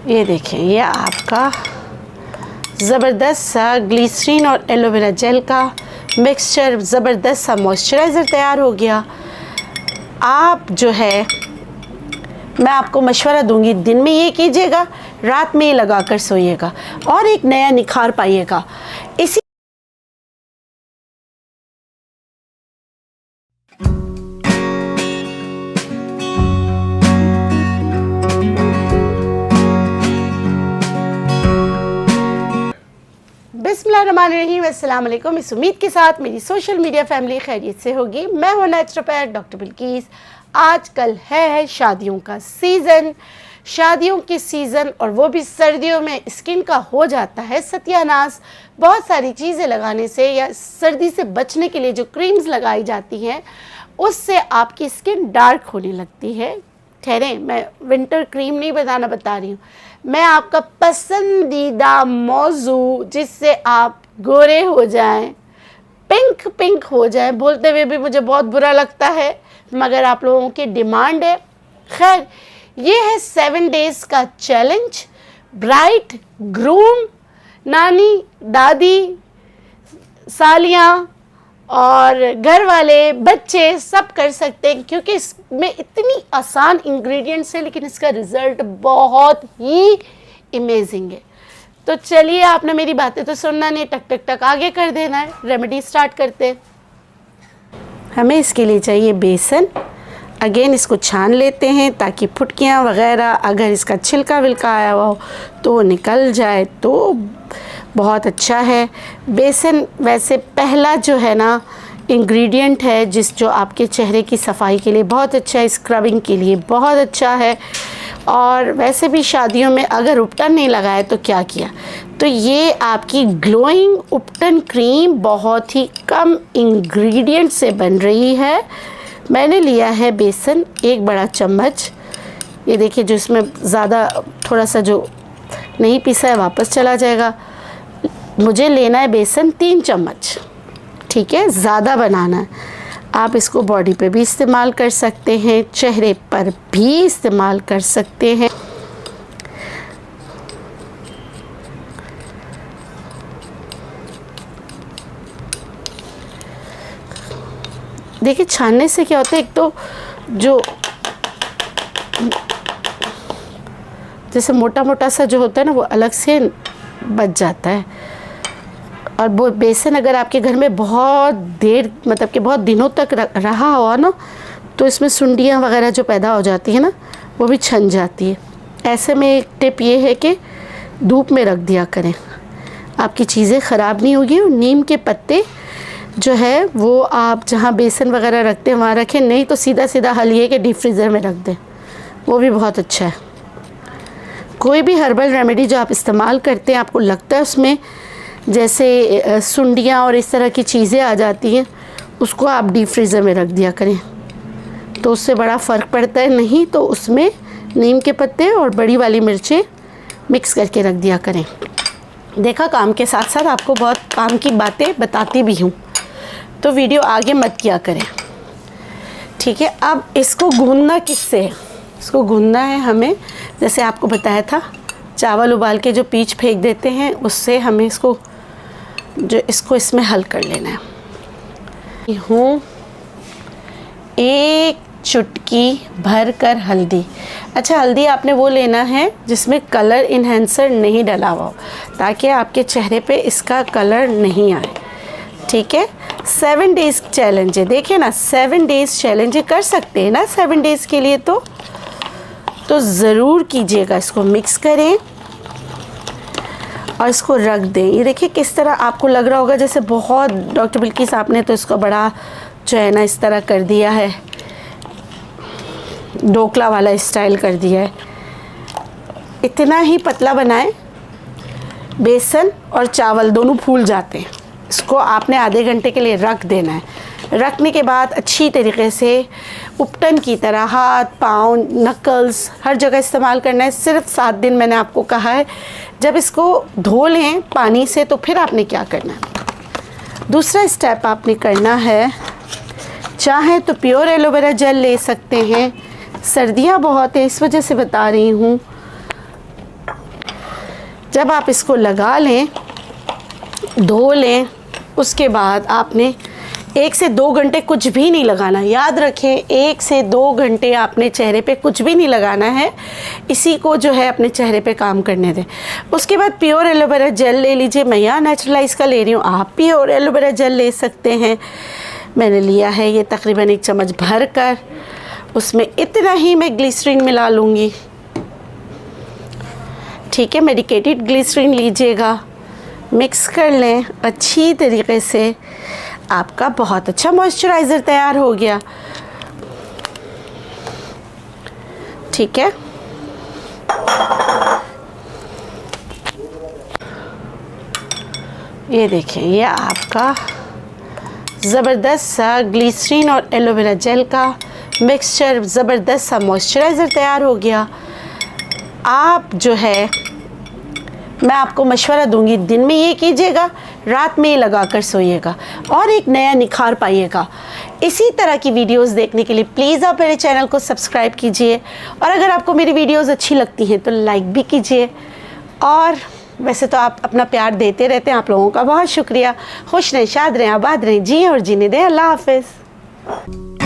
ये देखें, ये आपका ज़बरदस्त सा ग्लिसरीन और एलोवेरा जेल का मिक्सचर, ज़बरदस्त सा मॉइस्चराइज़र तैयार हो गया। आप जो है, मैं आपको मशवरा दूंगी, दिन में ये कीजिएगा, रात में ये लगा कर सोइएगा और एक नया निखार पाइएगा। इसी बिस्मिल्लाहिर्रहमानिर्रहीम, अस्सलाम वालेकुम। इस उम्मीद के साथ मेरी सोशल मीडिया फैमिली खैरियत से होगी। मैं हूं नेचुरोपैथ डॉक्टर बिल्किस। आजकल है शादियों का सीज़न, शादियों के सीज़न और वो भी सर्दियों में स्किन का हो जाता है सत्यानाश। बहुत सारी चीज़ें लगाने से या सर्दी से बचने के लिए जो क्रीम्स लगाई जाती हैं उससे आपकी स्किन डार्क होने लगती है। ठहरें, मैं विंटर क्रीम नहीं बता रही हूँ, मैं आपका पसंदीदा मौजू जिससे आप गोरे हो जाएं, पिंक पिंक हो जाएं। बोलते हुए भी मुझे बहुत बुरा लगता है, मगर आप लोगों की डिमांड है। खैर, ये है 7 डेज़ का चैलेंज। ब्राइट ग्रूम, नानी, दादी, सालियाँ और घर वाले, बच्चे सब कर सकते हैं, क्योंकि इसमें इतनी आसान इंग्रेडिएंट्स है लेकिन इसका रिज़ल्ट बहुत ही अमेजिंग है। तो चलिए, आपने मेरी बातें तो सुनना नहीं, टक टक टक आगे कर देना है। रेमेडी स्टार्ट करते हैं। हमें इसके लिए चाहिए बेसन। अगेन इसको छान लेते हैं ताकि फुटकियाँ वगैरह, अगर इसका छिलका विलका आया हुआ हो तो निकल जाए तो बहुत अच्छा है। बेसन वैसे पहला जो है ना इंग्रेडिएंट है जो आपके चेहरे की सफाई के लिए बहुत अच्छा है, स्क्रबिंग के लिए बहुत अच्छा है। और वैसे भी शादियों में अगर उपटन नहीं लगाया तो क्या किया। तो ये आपकी ग्लोइंग उपटन क्रीम बहुत ही कम इंग्रेडिएंट से बन रही है। मैंने लिया है बेसन 1 बड़ा चम्मच। ये देखिए, जो इसमें ज़्यादा थोड़ा सा जो नहीं पीसा है वापस चला जाएगा। मुझे लेना है बेसन 3 चम्मच, ठीक है, ज़्यादा बनाना है। आप इसको बॉडी पे भी इस्तेमाल कर सकते हैं, चेहरे पर भी इस्तेमाल कर सकते हैं। देखिए, छानने से क्या होता है, एक तो जो जैसे मोटा मोटा सा जो होता है ना वो अलग से बच जाता है। और वो बेसन अगर आपके घर में बहुत देर, मतलब कि बहुत दिनों तक रहा हुआ ना, तो इसमें सुंडियाँ वगैरह जो पैदा हो जाती है ना वो भी छन जाती है। ऐसे में एक टिप ये है कि धूप में रख दिया करें, आपकी चीज़ें ख़राब नहीं होगी। और नीम के पत्ते जो है वो आप जहाँ बेसन वगैरह रखते हैं वहाँ रखें, नहीं तो सीधा सीधा हल ये कि डीप फ्रीज़र में रख दें, वो भी बहुत अच्छा है। कोई भी हर्बल रेमेडी जो आप इस्तेमाल करते हैं, आपको लगता है उसमें जैसे सुंडियाँ और इस तरह की चीज़ें आ जाती हैं, उसको आप डीप फ्रीज़र में रख दिया करें तो उससे बड़ा फ़र्क पड़ता है। नहीं तो उसमें नीम के पत्ते और बड़ी वाली मिर्चें मिक्स करके रख दिया करें। देखा, काम के साथ साथ आपको बहुत काम की बातें बताती भी हूँ, तो वीडियो आगे मत किया करें, ठीक है। अब इसको गूंदना किससे है? इसको गूंदना है हमें, जैसे आपको बताया था, चावल उबाल के जो पीच फेंक देते हैं उससे हमें इसको इसमें हल कर लेना है। हूँ 1 चुटकी भर कर हल्दी। अच्छा, हल्दी आपने वो लेना है जिसमें कलर इन्हेंसर नहीं डला हुआ हो, ताकि आपके चेहरे पे इसका कलर नहीं आए, ठीक है। 7 डेज़ चैलेंज है, देखिए ना, 7 डेज़ चैलेंज है, कर सकते हैं ना 7 डेज़ के लिए, तो ज़रूर कीजिएगा। इसको मिक्स करें और इसको रख दें। ये देखिए किस तरह आपको लग रहा होगा जैसे बहुत, डॉक्टर बिल्किस आपने तो इसको बड़ा जो है ना इस तरह कर दिया है, ढोकला वाला स्टाइल कर दिया है। इतना ही पतला बनाएं, बेसन और चावल दोनों फूल जाते हैं। इसको आपने आधे घंटे के लिए रख देना है। रखने के बाद अच्छी तरीके से उपटन की तरह हाथ, पाँव, नकल्स हर जगह इस्तेमाल करना है। सिर्फ 7 दिन मैंने आपको कहा है। जब इसको धो लें पानी से तो फिर आपने क्या करना है, दूसरा स्टेप आपने करना है, चाहे तो प्योर एलोवेरा जेल ले सकते हैं। सर्दियाँ बहुत है इस वजह से बता रही हूँ, जब आप इसको लगा लें, धो लें, उसके बाद आपने 1 से 2 घंटे कुछ भी नहीं लगाना। याद रखें, 1 से 2 घंटे आपने चेहरे पे कुछ भी नहीं लगाना है। इसी को जो है अपने चेहरे पे काम करने दें। उसके बाद प्योर एलोवेरा जेल ले लीजिए। मैं यहाँ नेचुरलाइज का ले रही हूँ, आप प्योर एलोवेरा जेल ले सकते हैं। मैंने लिया है ये तकरीबन 1 चम्मच भर कर। उसमें इतना ही मैं ग्लिसरीन मिला लूँगी। ठीक है, मेडिकेटेड ग्लिसरीन लीजिएगा, मिक्स कर लें अच्छी तरीके से। आपका बहुत अच्छा मॉइस्चराइज़र तैयार हो गया। ठीक है, ये देखें, ये आपका ज़बरदस्त सा ग्लिसरीन और एलोवेरा जेल का मिक्सचर, ज़बरदस्त सा मॉइस्चराइज़र तैयार हो गया। आप जो है, मैं आपको मशवरा दूंगी, दिन में ये कीजिएगा, रात में ये लगा कर सोइएगा और एक नया निखार पाइएगा। इसी तरह की वीडियोस देखने के लिए प्लीज़ आप मेरे चैनल को सब्सक्राइब कीजिए, और अगर आपको मेरी वीडियोस अच्छी लगती हैं तो लाइक भी कीजिए। और वैसे तो आप अपना प्यार देते रहते हैं, आप लोगों का बहुत शुक्रिया। खुश रहें, शाद रहें, आबाद रहें, जिएं और जीने दें। अल्लाह हाफ़िज़।